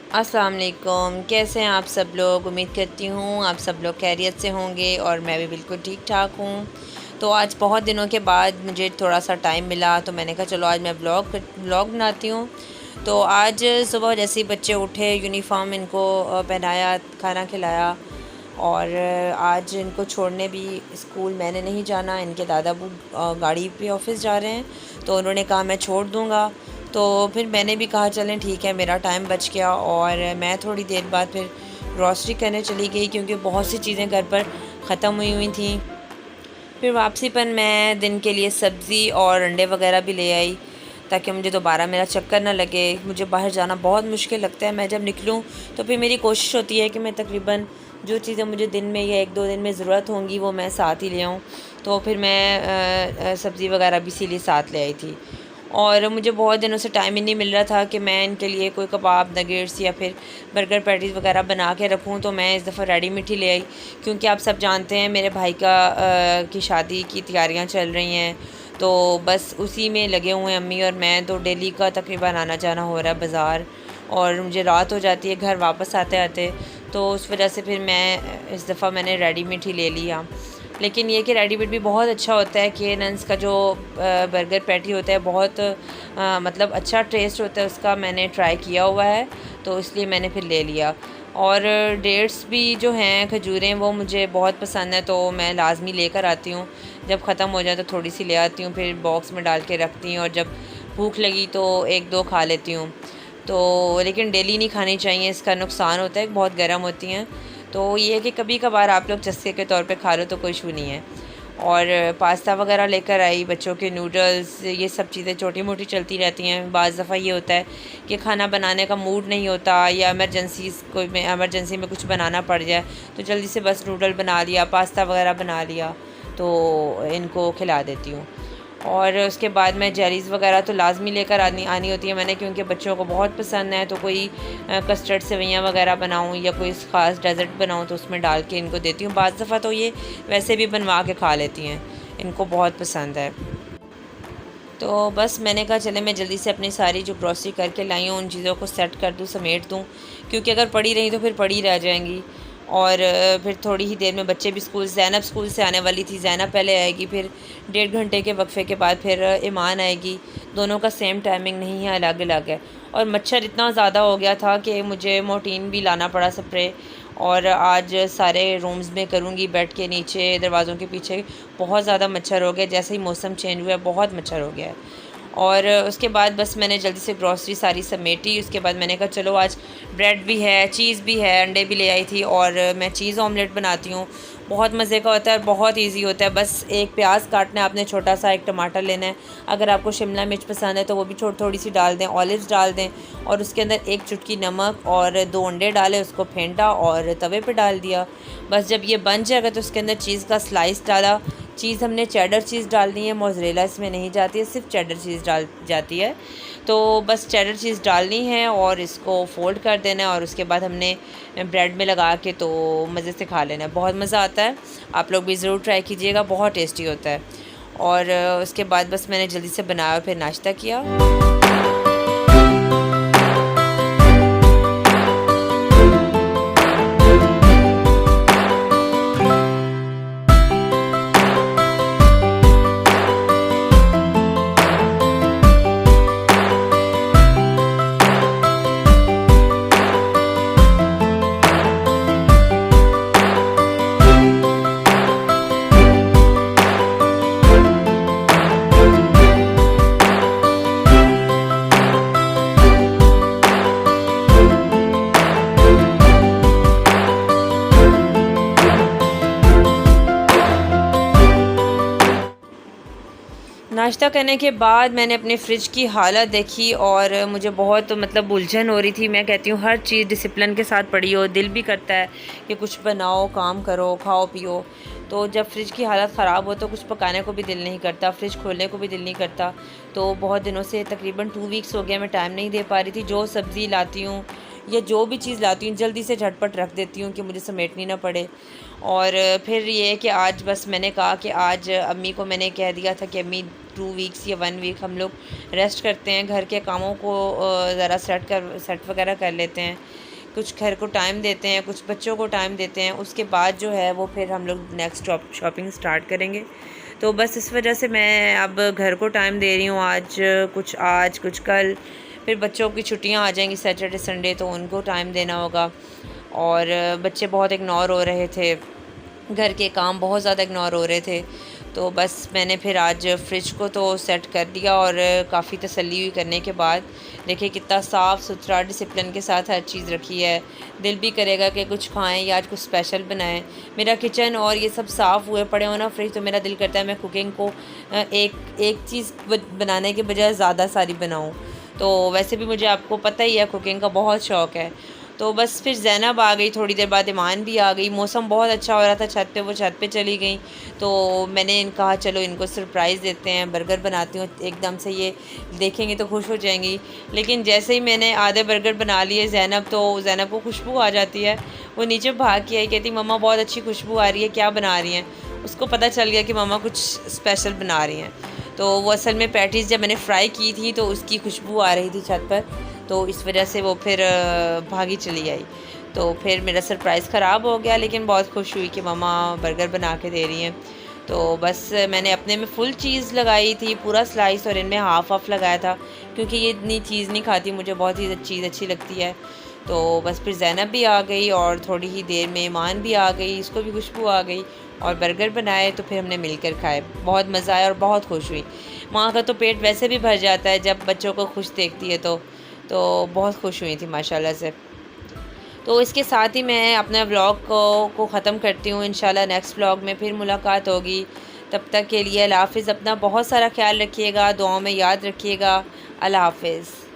अस्सलाम वालेकुम। कैसे हैं आप सब लोग? उम्मीद करती हूँ आप सब लोग खैरियत से होंगे और मैं भी बिल्कुल ठीक ठाक हूँ। तो आज बहुत दिनों के बाद मुझे थोड़ा सा टाइम मिला तो मैंने कहा चलो आज मैं ब्लॉग बनाती हूँ। तो आज सुबह जैसे ही बच्चे उठे, यूनिफ़ॉर्म इनको पहनाया, खाना खिलाया और आज इनको छोड़ने भी स्कूल मैंने नहीं जाना। इनके दादा अबू गाड़ी पे ऑफ़िस जा रहे हैं, तो उन्होंने कहा मैं छोड़ दूँगा। तो फिर मैंने भी कहा चलें ठीक है, मेरा टाइम बच गया और मैं थोड़ी देर बाद फिर ग्रॉसरी करने चली गई क्योंकि बहुत सी चीज़ें घर पर ख़त्म हुई थी। फिर वापसी पर मैं दिन के लिए सब्ज़ी और अंडे वगैरह भी ले आई ताकि मुझे दोबारा मेरा चक्कर ना लगे। मुझे बाहर जाना बहुत मुश्किल लगता है। मैं जब निकलूँ तो फिर मेरी कोशिश होती है कि मैं तकरीबन जो चीज़ें मुझे दिन में या 1-2 दिन में ज़रूरत होंगी वो मैं साथ ही ले आऊँ। तो फिर मैं सब्ज़ी वगैरह भी इसीलिए साथ ले आई थी। और मुझे बहुत दिनों से टाइम ही नहीं मिल रहा था कि मैं इनके लिए कोई कबाब, नगेट्स या फिर बर्गर पैटीज़ वगैरह बना के रखूँ, तो मैं इस दफ़ा रेडीमेड ही ले आई क्योंकि आप सब जानते हैं मेरे भाई की शादी की तैयारियां चल रही हैं। तो बस उसी में लगे हुए हैं अम्मी और मैं। तो डेली का तकरीबन आना जाना हो रहा है बाज़ार और मुझे रात हो जाती है घर वापस आते आते। तो उस वजह से फिर मैं इस दफ़ा मैंने रेडीमेड ही ले लिया। लेकिन ये कि रेडीमेड भी बहुत अच्छा होता है कि नंस का जो बर्गर पैटी होता है बहुत मतलब अच्छा टेस्ट होता है उसका। मैंने ट्राई किया हुआ है तो इसलिए मैंने फिर ले लिया। और डेट्स भी जो हैं, खजूरें, वो मुझे बहुत पसंद है तो मैं लाजमी लेकर आती हूँ। जब ख़त्म हो जाए तो थोड़ी सी ले आती हूँ, फिर बॉक्स में डाल के रखती हूँ और जब भूख लगी तो 1-2 खा लेती हूँ। तो लेकिन डेली नहीं खानी चाहिए, इसका नुकसान होता है, बहुत गर्म होती हैं। तो ये है कि कभी कभार आप लोग चस्के के तौर पे खा लो तो कोई इशू नहीं है। और पास्ता वगैरह लेकर आई, बच्चों के नूडल्स, ये सब चीज़ें छोटी मोटी चलती रहती हैं। बाज़ दफ़ा ये होता है कि खाना बनाने का मूड नहीं होता या एमरजेंसी में कुछ बनाना पड़ जाए तो जल्दी से बस नूडल बना लिया, पास्ता वगैरह बना लिया, तो इनको खिला देती हूँ। और उसके बाद मैं जेलीज़ वगैरह तो लाजमी लेकर आनी आनी होती है मैंने क्योंकि बच्चों को बहुत पसंद है। तो कोई कस्टर्ड सेवइयाँ वगैरह बनाऊँ या कोई ख़ास डेज़र्ट बनाऊँ तो उसमें डाल के इनको देती हूँ। बाज़ दफ़ा तो ये वैसे भी बनवा के खा लेती हैं, इनको बहुत पसंद है। तो बस मैंने कहा चले मैं जल्दी से अपनी सारी जो ग्रॉसरी करके लाई हूँ उन चीज़ों को सेट कर दूँ, समेट दूँ, क्योंकि अगर पड़ी रही तो फिर पड़ी रह जाएंगी। और फिर थोड़ी ही देर में बच्चे भी ज़ैनब स्कूल से आने वाली थी। ज़ैनब पहले आएगी, फिर 1.5 घंटे के वक्फे के बाद फिर ईमान आएगी। दोनों का सेम टाइमिंग नहीं है, अलग अलग है। और मच्छर इतना ज़्यादा हो गया था कि मुझे मोर्टीन भी लाना पड़ा स्प्रे। और आज सारे रूम्स में करूँगी, बेड के नीचे, दरवाज़ों के पीछे बहुत ज़्यादा मच्छर हो गया। जैसे ही मौसम चेंज हुआ है बहुत मच्छर हो गया है। और उसके बाद बस मैंने जल्दी से ग्रॉसरी सारी समेटी। उसके बाद मैंने कहा चलो आज ब्रेड भी है, चीज़ भी है, अंडे भी ले आई थी और मैं चीज़ ऑमलेट बनाती हूँ। बहुत मज़े का होता है और बहुत इजी होता है। बस एक प्याज काटना है आपने छोटा सा, एक टमाटर लेना है, अगर आपको शिमला मिर्च पसंद है तो वो भी थोड़ी सी डाल दें, ऑलिव्स डाल दें और उसके अंदर 1 चुटकी नमक और 2 अंडे डाले, उसको फेंटा और तवे पे डाल दिया। बस जब ये बन जाएगा तो उसके अंदर चीज़ का स्लाइस डाला। चीज़ हमने चेडर चीज़ डालनी है, मोज़रेला इसमें नहीं जाती है, सिर्फ चेडर चीज़ डाल जाती है। तो बस चेडर चीज़ डालनी है और इसको फ़ोल्ड कर देना है और उसके बाद हमने ब्रेड में लगा के तो मज़े से खा लेना है। बहुत मज़ा आता है, आप लोग भी ज़रूर ट्राई कीजिएगा, बहुत टेस्टी होता है। और उसके बाद बस मैंने जल्दी से बनाया, फिर नाश्ता किया। नाश्ता करने के बाद मैंने अपने फ़्रिज की हालत देखी और मुझे बहुत मतलब उलझन हो रही थी। मैं कहती हूँ हर चीज़ डिसिप्लिन के साथ पड़ी हो, दिल भी करता है कि कुछ बनाओ, काम करो, खाओ पियो। तो जब फ्रिज की हालत ख़राब हो तो कुछ पकाने को भी दिल नहीं करता, फ्रिज खोलने को भी दिल नहीं करता। तो बहुत दिनों से तकरीबन 2 वीक्स हो गया मैं टाइम नहीं दे पा रही थी। जो सब्ज़ी लाती हूँ या जो भी चीज़ लाती हूँ जल्दी से झटपट रख देती हूँ कि मुझे समेटनी ना पड़े। और फिर ये है कि आज बस मैंने कहा कि आज अम्मी को मैंने कह दिया था कि अम्मी 2 वीक्स या 1 वीक हम लोग रेस्ट करते हैं, घर के कामों को ज़रा सेट वगैरह कर लेते हैं, कुछ घर को टाइम देते हैं, कुछ बच्चों को टाइम देते हैं। उसके बाद जो है वो फिर हम लोग नेक्स्ट शॉपिंग स्टार्ट करेंगे। तो बस इस वजह से मैं अब घर को टाइम दे रही हूँ, आज कुछ कल। फिर बच्चों की छुट्टियाँ आ जाएंगी सैटरडे संडे, तो उनको टाइम देना होगा। और बच्चे बहुत इग्नोर हो रहे थे, घर के काम बहुत ज़्यादा इग्नोर हो रहे थे। तो बस मैंने फिर आज फ्रिज को तो सेट कर दिया, और काफ़ी तसल्ली हुई करने के बाद। देखिए कितना साफ़ सुथरा डिसिप्लिन के साथ हर चीज़ रखी है। दिल भी करेगा कि कुछ खाएं या आज कुछ स्पेशल बनाएं। मेरा किचन और ये सब साफ़ हुए पड़े हो ना फ्रिज, तो मेरा दिल करता है मैं कुकिंग को एक चीज़ बनाने के बजाय ज़्यादा सारी बनाऊँ। तो वैसे भी मुझे, आपको पता ही है, कुकिंग का बहुत शौक़ है। तो बस फिर ज़ैनब आ गई, थोड़ी देर बाद ईमान भी आ गई। मौसम बहुत अच्छा हो रहा था छत पे, वो छत पे चली गई। तो मैंने कहा चलो इनको सरप्राइज़ देते हैं, बर्गर बनाती हूँ। एकदम से ये देखेंगे तो खुश हो जाएंगी। लेकिन जैसे ही मैंने आधे बर्गर बना लिए ज़ैनब को खुशबू आ जाती है। वो नीचे भाग के आई, कहती मम्मा बहुत अच्छी खुशबू आ रही है, क्या बना रही हैं। उसको पता चल गया कि मम्मा कुछ स्पेशल बना रही हैं। तो वो असल में पैटीज़ जब मैंने फ्राई की थी तो उसकी खुशबू आ रही थी छत पर, तो इस वजह से वो फिर भागी चली आई। तो फिर मेरा सरप्राइज़ ख़राब हो गया, लेकिन बहुत खुश हुई कि मम्मा बर्गर बना के दे रही हैं। तो बस मैंने अपने में फुल चीज़ लगाई थी, पूरा स्लाइस, और इनमें हाफ़ लगाया था, क्योंकि ये इतनी चीज़ नहीं खाती, मुझे बहुत ही चीज़ अच्छी लगती है। तो बस फिर ज़ैनब भी आ गई, और थोड़ी ही देर में ईमान भी आ गई, इसको भी खुशबू आ गई, और बर्गर बनाए। तो फिर हमने मिलकर खाए, बहुत मज़ा आया और बहुत खुश हुई। माँ का तो पेट वैसे भी भर जाता है जब बच्चों को खुश देखती है, तो बहुत खुश हुई थी माशाल्लाह से। तो इसके साथ ही मैं अपना व्लॉग को ख़त्म करती हूँ। इंशाल्लाह नेक्स्ट व्लॉग में फिर मुलाकात होगी। तब तक के लिए अल्लाह हाफ़िज़। अपना बहुत सारा ख्याल रखिएगा, दुआओं में याद रखिएगा। अल्लाह हाफ़िज़।